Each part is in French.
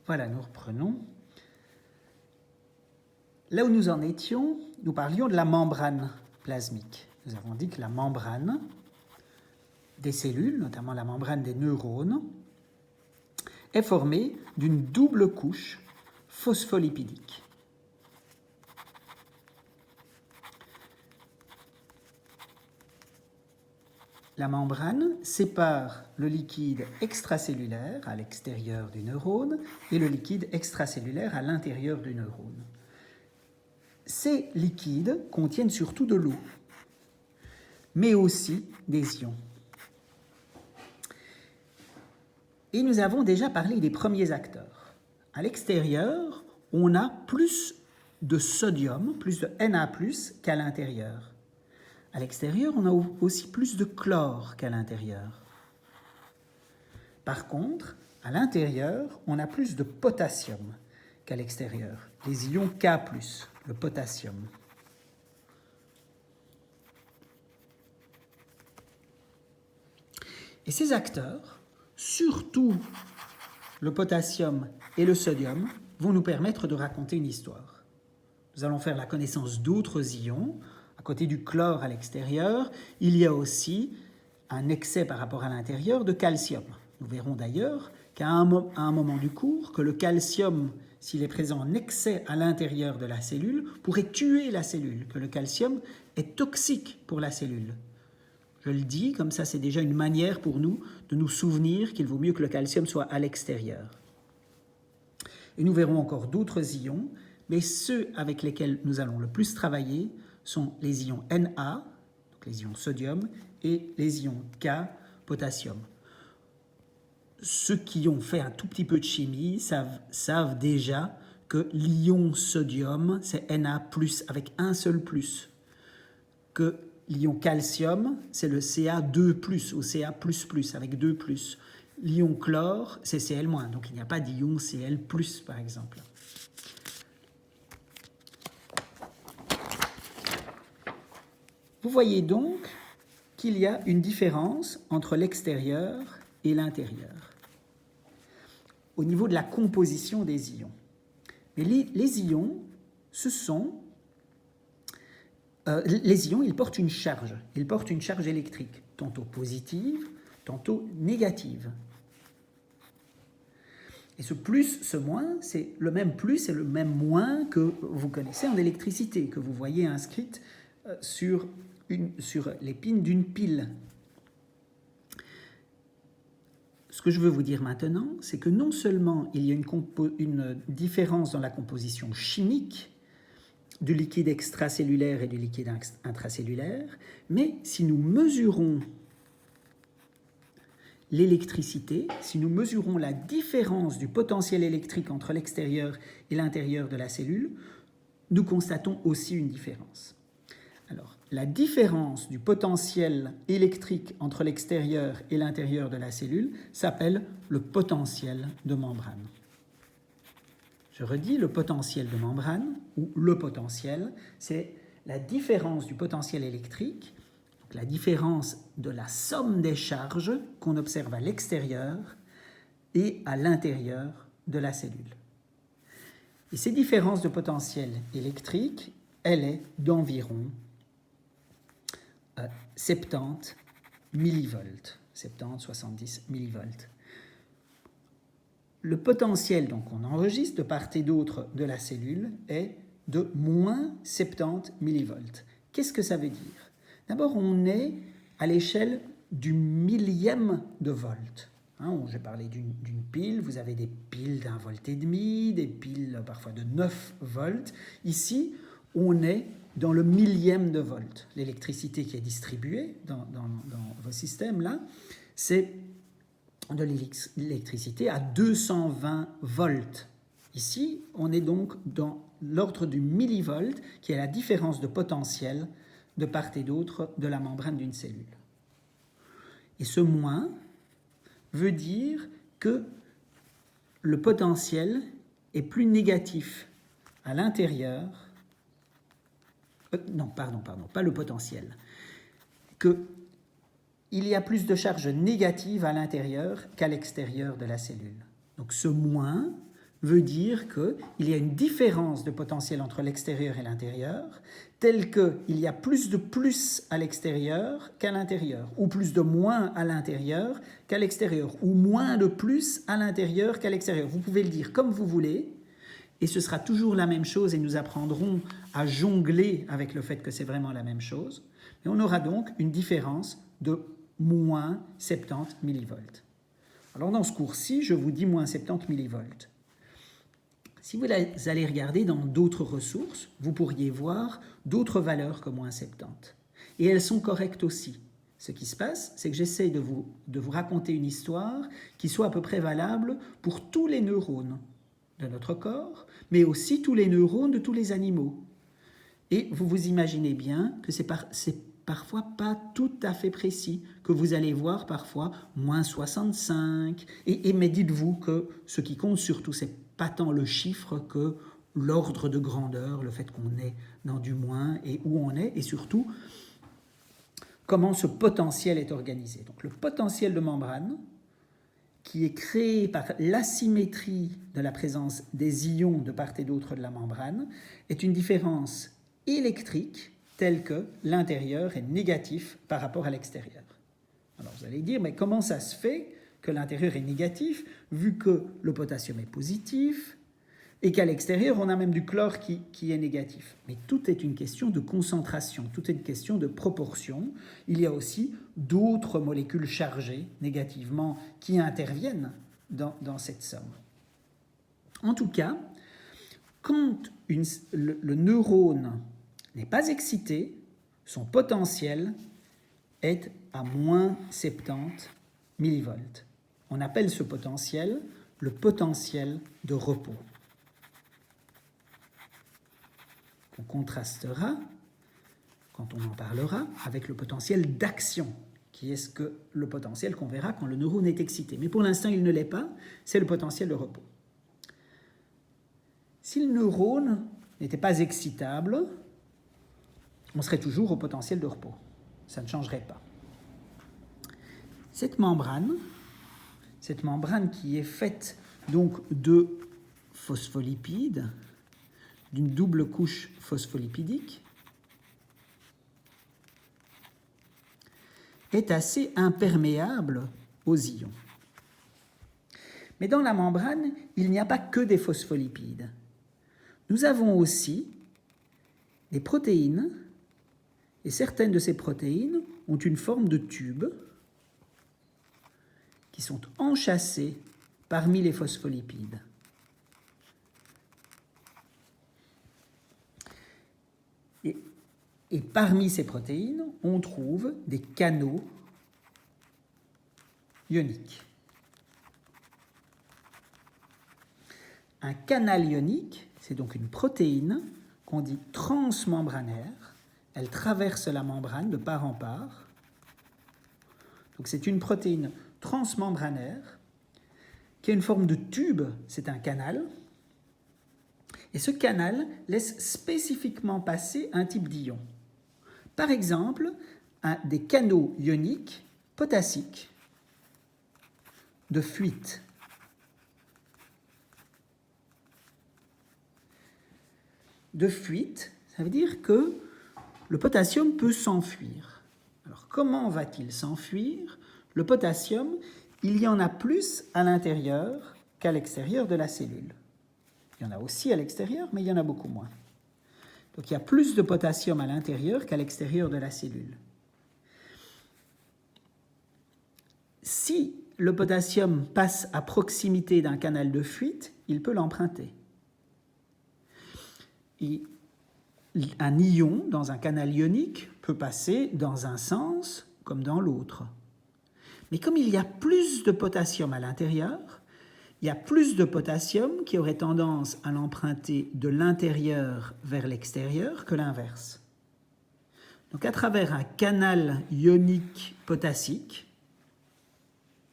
Voilà, nous reprenons. Là où nous en étions, nous parlions de la membrane plasmique. Nous avons dit que la membrane des cellules, notamment la membrane des neurones, est formée d'une double couche phospholipidique. La membrane sépare le liquide extracellulaire à l'extérieur du neurone et le liquide extracellulaire à l'intérieur du neurone. Ces liquides contiennent surtout de l'eau, mais aussi des ions. Et nous avons déjà parlé des premiers acteurs. À l'extérieur, on a plus de sodium, plus de Na+, qu'à l'intérieur. À l'extérieur, on a aussi plus de chlore qu'à l'intérieur. Par contre, à l'intérieur, on a plus de potassium qu'à l'extérieur. Les ions K+, le potassium. Et ces acteurs, surtout le potassium et le sodium, vont nous permettre de raconter une histoire. Nous allons faire la connaissance d'autres ions. À côté du chlore à l'extérieur, il y a aussi un excès par rapport à l'intérieur de calcium. Nous verrons d'ailleurs qu'à un moment du cours, que le calcium, s'il est présent en excès à l'intérieur de la cellule, pourrait tuer la cellule, que le calcium est toxique pour la cellule. Je le dis, comme ça c'est déjà une manière pour nous de nous souvenir qu'il vaut mieux que le calcium soit à l'extérieur. Et nous verrons encore d'autres ions, mais ceux avec lesquels nous allons le plus travailler sont les ions Na, donc les ions sodium, et les ions K, potassium. Ceux qui ont fait un tout petit peu de chimie savent déjà que l'ion sodium, c'est Na+, avec un seul plus, que l'ion calcium, c'est le Ca2+, ou Ca++, avec 2+. L'ion chlore, c'est Cl-, donc il n'y a pas d'ion Cl+, par exemple. Vous voyez donc qu'il y a une différence entre l'extérieur et l'intérieur, au niveau de la composition des ions. Mais les ions, les ions, ils portent une charge. Ils portent une charge électrique, tantôt positive, tantôt négative. Et ce plus, ce moins, c'est le même plus et le même moins que vous connaissez en électricité, que vous voyez inscrite sur les pins d'une pile. Ce que je veux vous dire maintenant, c'est que non seulement il y a une différence dans la composition chimique du liquide extracellulaire et du liquide intracellulaire, mais si nous mesurons l'électricité, si nous mesurons la différence du potentiel électrique entre l'extérieur et l'intérieur de la cellule, nous constatons aussi une différence. Alors, la différence du potentiel électrique entre l'extérieur et l'intérieur de la cellule s'appelle le potentiel de membrane. Je redis, le potentiel de membrane, ou le potentiel, c'est la différence du potentiel électrique, donc la différence de la somme des charges qu'on observe à l'extérieur et à l'intérieur de la cellule. Et ces différences de potentiel électrique, elle est d'environ 70 millivolts, 70-70 millivolts. Le potentiel donc, qu'on enregistre de part et d'autre de la cellule est de moins 70 millivolts. Qu'est-ce que ça veut dire? D'abord, on est à l'échelle du millième de volt. J'ai parlé d'une pile, vous avez des piles d'1,5 volt, des piles parfois de 9 volts. Ici, on est dans le millième de volt. L'électricité qui est distribuée dans vos systèmes-là, c'est de l'électricité à 220 volts. Ici, on est donc dans l'ordre du millivolt, qui est la différence de potentiel de part et d'autre de la membrane d'une cellule. Et ce moins veut dire que le potentiel est plus négatif à l'intérieur. Pas le potentiel. Il y a plus de charge négative à l'intérieur qu'à l'extérieur de la cellule. Donc ce moins veut dire qu'il y a une différence de potentiel entre l'extérieur et l'intérieur, telle qu'il y a plus de plus à l'extérieur qu'à l'intérieur, ou plus de moins à l'intérieur qu'à l'extérieur, ou moins de plus à l'intérieur qu'à l'extérieur. Vous pouvez le dire comme vous voulez, et ce sera toujours la même chose, et nous apprendrons à jongler avec le fait que c'est vraiment la même chose. Et on aura donc une différence de moins 70 millivolts. Alors dans ce cours-ci, je vous dis moins 70 millivolts. Si vous allez regarder dans d'autres ressources, vous pourriez voir d'autres valeurs que moins 70. Et elles sont correctes aussi. Ce qui se passe, c'est que j'essaie de vous raconter une histoire qui soit à peu près valable pour tous les neurones de notre corps, mais aussi tous les neurones de tous les animaux. Et vous vous imaginez bien que c'est parfois pas tout à fait précis, que vous allez voir parfois moins 65. Mais dites-vous que ce qui compte surtout, c'est pas tant le chiffre que l'ordre de grandeur, le fait qu'on est dans du moins et où on est, et surtout comment ce potentiel est organisé. Donc le potentiel de membrane, qui est créé par l'asymétrie de la présence des ions de part et d'autre de la membrane, est une différence électrique telle que l'intérieur est négatif par rapport à l'extérieur. Alors vous allez dire, mais comment ça se fait que l'intérieur est négatif, vu que le potassium est positif, et qu'à l'extérieur, on a même du chlore qui est négatif. Mais tout est une question de concentration, tout est une question de proportion. Il y a aussi d'autres molécules chargées négativement qui interviennent dans cette somme. En tout cas, quand le neurone n'est pas excité, son potentiel est à moins 70 millivolts. On appelle ce potentiel le potentiel de repos. On contrastera, quand on en parlera, avec le potentiel d'action, qui est le potentiel qu'on verra quand le neurone est excité. Mais pour l'instant, il ne l'est pas, c'est le potentiel de repos. Si le neurone n'était pas excitable, on serait toujours au potentiel de repos. Ça ne changerait pas. Cette membrane qui est faite donc de phospholipides, d'une double couche phospholipidique, est assez imperméable aux ions. Mais dans la membrane, il n'y a pas que des phospholipides. Nous avons aussi des protéines, et certaines de ces protéines ont une forme de tube qui sont enchâssées parmi les phospholipides. Et parmi ces protéines, on trouve des canaux ioniques. Un canal ionique, c'est donc une protéine qu'on dit transmembranaire. Elle traverse la membrane de part en part. Donc c'est une protéine transmembranaire qui a une forme de tube, c'est un canal. Et ce canal laisse spécifiquement passer un type d'ion. Par exemple, des canaux ioniques potassiques de fuite. De fuite, ça veut dire que le potassium peut s'enfuir. Alors comment va-t-il s'enfuir? Le potassium, il y en a plus à l'intérieur qu'à l'extérieur de la cellule. Il y en a aussi à l'extérieur, mais il y en a beaucoup moins. Donc il y a plus de potassium à l'intérieur qu'à l'extérieur de la cellule. Si le potassium passe à proximité d'un canal de fuite, il peut l'emprunter. Et un ion dans un canal ionique peut passer dans un sens comme dans l'autre. Mais comme il y a plus de potassium à l'intérieur, il y a plus de potassium qui aurait tendance à l'emprunter de l'intérieur vers l'extérieur que l'inverse. Donc à travers un canal ionique potassique,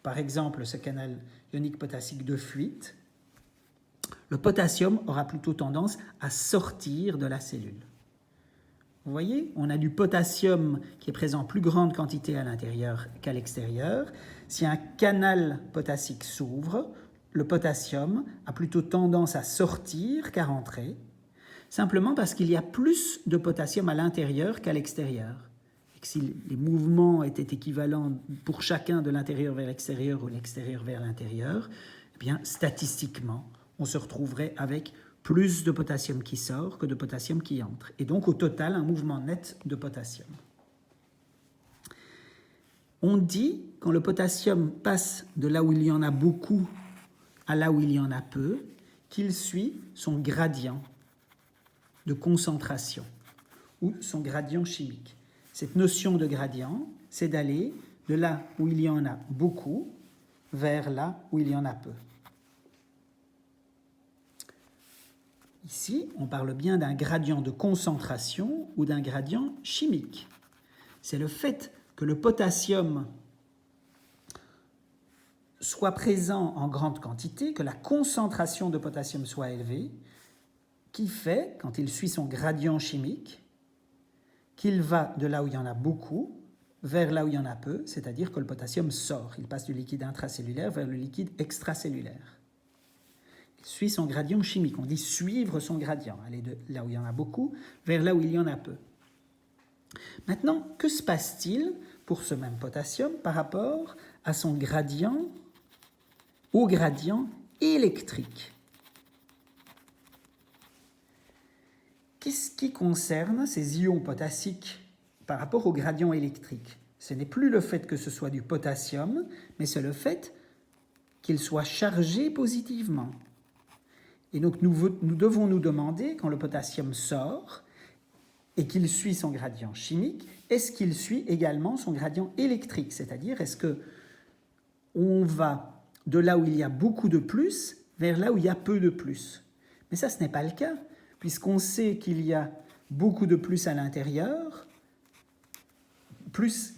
par exemple ce canal ionique potassique de fuite, le potassium aura plutôt tendance à sortir de la cellule. Vous voyez, on a du potassium qui est présent en plus grande quantité à l'intérieur qu'à l'extérieur. Si un canal potassique s'ouvre, le potassium a plutôt tendance à sortir qu'à rentrer, simplement parce qu'il y a plus de potassium à l'intérieur qu'à l'extérieur. Et que si les mouvements étaient équivalents pour chacun de l'intérieur vers l'extérieur ou l'extérieur vers l'intérieur, eh bien, statistiquement, on se retrouverait avec plus de potassium qui sort que de potassium qui entre. Et donc, au total, un mouvement net de potassium. On dit, quand le potassium passe de là où il y en a beaucoup à là où il y en a peu, qu'il suit son gradient de concentration ou son gradient chimique. Cette notion de gradient, c'est d'aller de là où il y en a beaucoup vers là où il y en a peu. Ici, on parle bien d'un gradient de concentration ou d'un gradient chimique. C'est le fait que le potassium soit présent en grande quantité, que la concentration de potassium soit élevée, qui fait, quand il suit son gradient chimique, qu'il va de là où il y en a beaucoup vers là où il y en a peu, c'est-à-dire que le potassium sort. Il passe du liquide intracellulaire vers le liquide extracellulaire. Il suit son gradient chimique. On dit suivre son gradient, aller de là où il y en a beaucoup vers là où il y en a peu. Maintenant, que se passe-t-il pour ce même potassium par rapport à son gradient, au gradient électrique? Qu'est-ce qui concerne ces ions potassiques par rapport au gradient électrique? Ce n'est plus le fait que ce soit du potassium, mais c'est le fait qu'il soit chargé positivement. Et donc nous devons nous demander, quand le potassium sort et qu'il suit son gradient chimique, est-ce qu'il suit également son gradient électrique? C'est-à-dire, est-ce qu'on va de là où il y a beaucoup de plus vers là où il y a peu de plus? Mais ça, ce n'est pas le cas, puisqu'on sait qu'il y a beaucoup de plus à l'intérieur, plus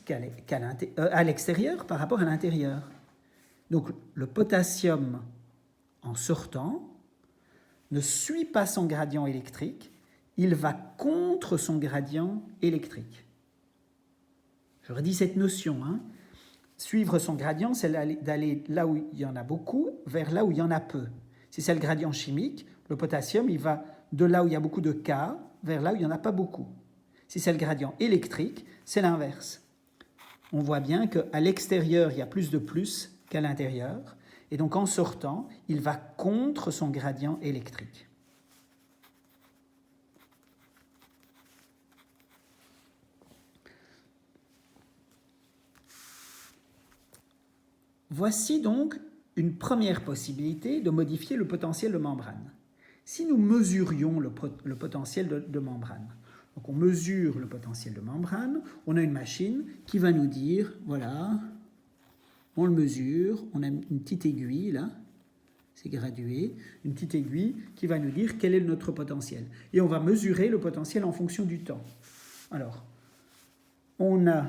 à l'extérieur par rapport à l'intérieur. Donc le potassium, en sortant, ne suit pas son gradient électrique, il va contre son gradient électrique. Je redis cette notion. Suivre son gradient, c'est d'aller là où il y en a beaucoup vers là où il y en a peu. Si c'est le gradient chimique, le potassium, il va de là où il y a beaucoup de K vers là où il n'y en a pas beaucoup. Si c'est le gradient électrique, c'est l'inverse. On voit bien qu'à l'extérieur, il y a plus qu'à l'intérieur. Et donc, en sortant, il va contre son gradient électrique. Voici donc une première possibilité de modifier le potentiel de membrane. Si nous mesurions le potentiel de membrane, donc on mesure le potentiel de membrane, on a une machine qui va nous dire, voilà, on le mesure, on a une petite aiguille là, c'est gradué, une petite aiguille qui va nous dire quel est notre potentiel. Et on va mesurer le potentiel en fonction du temps. Alors, on a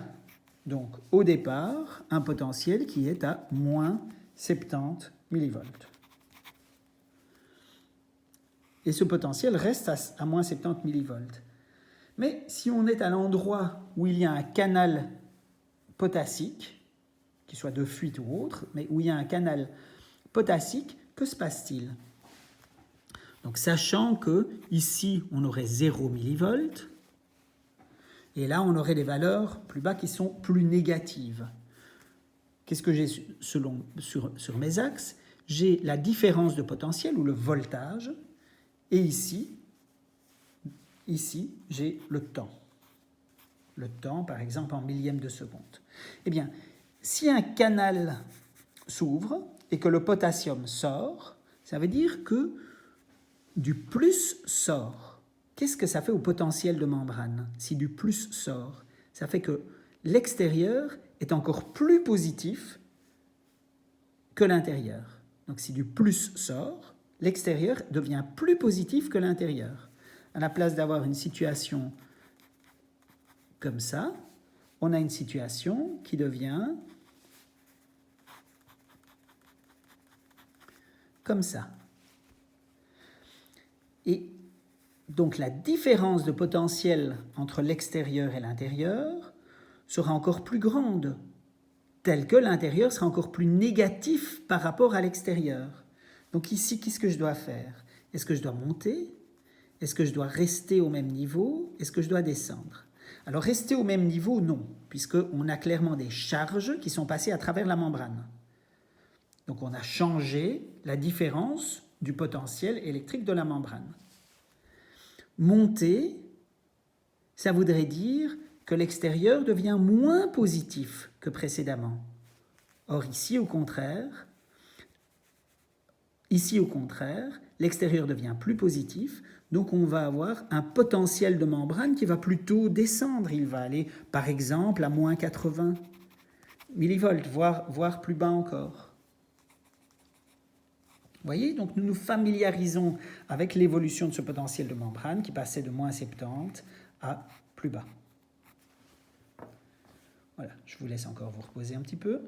donc au départ un potentiel qui est à moins 70 millivolts. Et ce potentiel reste à moins 70 millivolts. Mais si on est à l'endroit où il y a un canal potassique, qu'il soit de fuite ou autre, mais où il y a un canal potassique, que se passe-t-il? Donc, sachant que ici on aurait 0 millivolts, et là on aurait des valeurs plus bas qui sont plus négatives. Qu'est-ce que j'ai sur mes axes? J'ai la différence de potentiel ou le voltage, et ici j'ai le temps. Le temps, par exemple, en millième de seconde. Eh bien, si un canal s'ouvre et que le potassium sort, ça veut dire que du plus sort. Qu'est-ce que ça fait au potentiel de membrane si du plus sort? Ça fait que l'extérieur est encore plus positif que l'intérieur. Donc si du plus sort, l'extérieur devient plus positif que l'intérieur. À la place d'avoir une situation comme ça, on a une situation qui devient comme ça. Et donc la différence de potentiel entre l'extérieur et l'intérieur sera encore plus grande, telle que l'intérieur sera encore plus négatif par rapport à l'extérieur. Donc ici, qu'est-ce que je dois faire? Est-ce que je dois monter? Est-ce que je dois rester au même niveau? Est-ce que je dois descendre? Alors rester au même niveau, non, puisqu'on a clairement des charges qui sont passées à travers la membrane. Donc on a changé la différence du potentiel électrique de la membrane. Monter, ça voudrait dire que l'extérieur devient moins positif que précédemment. Or ici, au contraire, l'extérieur devient plus positif, donc on va avoir un potentiel de membrane qui va plutôt descendre. Il va aller, par exemple, à moins 80 millivolts, voire plus bas encore. Vous voyez, donc nous nous familiarisons avec l'évolution de ce potentiel de membrane qui passait de moins 70 à plus bas. Voilà, je vous laisse encore vous reposer un petit peu.